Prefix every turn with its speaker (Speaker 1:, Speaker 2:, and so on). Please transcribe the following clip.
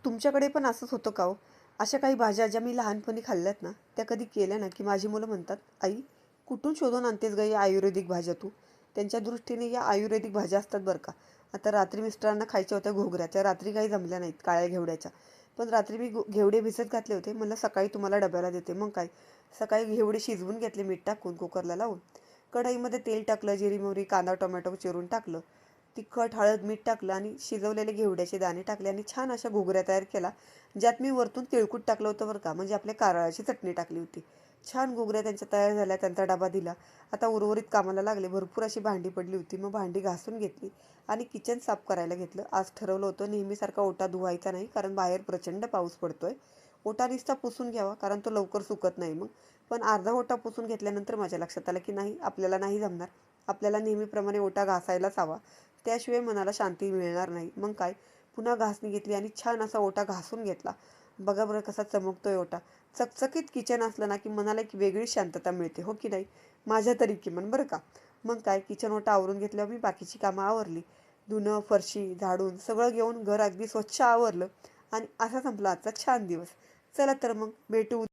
Speaker 1: तुमच्याकडे पण असंच होतं का हो? अशा काही भाज्या ज्या मी लहानपणी खाल्ल्यात ना, त्या कधी केल्या ना, की माझी मुलं म्हणतात, "आई, कुठून शोधून आणतेस गं या आयुर्वेदिक भाज्या तू?" त्यांच्या दृष्टीने या आयुर्वेदिक भाज्या असतात बरं का. आता रात्री मिस्टरांना खायच्या होत्या घोगऱ्या. त्या रात्री काही जमल्या नाहीत काळ्या घेवड्याच्या. पण रात्री मी घेवडे भिजत घातले होते. म्हणलं सकाळी तुम्हाला डब्याला देते. मग काय, सकाळी घेवडे शिजवून घेतले मीठ टाकून कुकरला लावून. कढईमध्ये तेल टाकलं, जिरी, मोहरी, कांदा, टोमॅटो चिरून टाकलं. तिखट, हळद, मीठ टाकलं आणि शिजवलेले घेवड्याचे दाणे टाकले आणि छान अशा घुगऱ्या तयार केला. ज्यात मी वरतून तिळकूट टाकलं होतं बरं का, म्हणजे आपल्या कारळाची चटणी टाकली होती. छान घुगऱ्या त्यांच्या तयार झाल्या. त्यांचा डबा दिला. आता उर्वरित कामाला लागले. भरपूर अशी भांडी पडली होती. मग भांडी घासून घेतली आणि किचन साफ करायला घेतलं. आज ठरवलं होतं नेहमीसारखा ओटा धुवायचा नाही, कारण बाहेर प्रचंड पाऊस पडतोय. ओटा नुसता पुसून घ्यावा, कारण तो लवकर सुकत नाही मग. पण अर्धा ओटा पुसून घेतल्यानंतर माझ्या लक्षात आलं, की नाही, आपल्याला नाही जमणार. आपल्याला नेहमीप्रमाणे ओटा घासायलाच हवा. त्याशिवाय मनाला शांती मिळणार नाही. मग काय, पुन्हा घासणी घेतली आणि छान असा ओटा घासून घेतला. बघा बरं कसा चमकतोय ओटा. चकचकीत किचन असलं ना, की मनाला एक वेगळी शांतता मिळते, हो की नाही? माझ्या तरी किमान बरं का. मग काय, किचन ओटा आवरून घेतल्यावर मी बाकीची कामं आवरली. धुणं, फरशी झाडून सगळं घेऊन घर अगदी स्वच्छ आवरलं आणि असा संपला आजचा छान दिवस. चला तर मग भेटू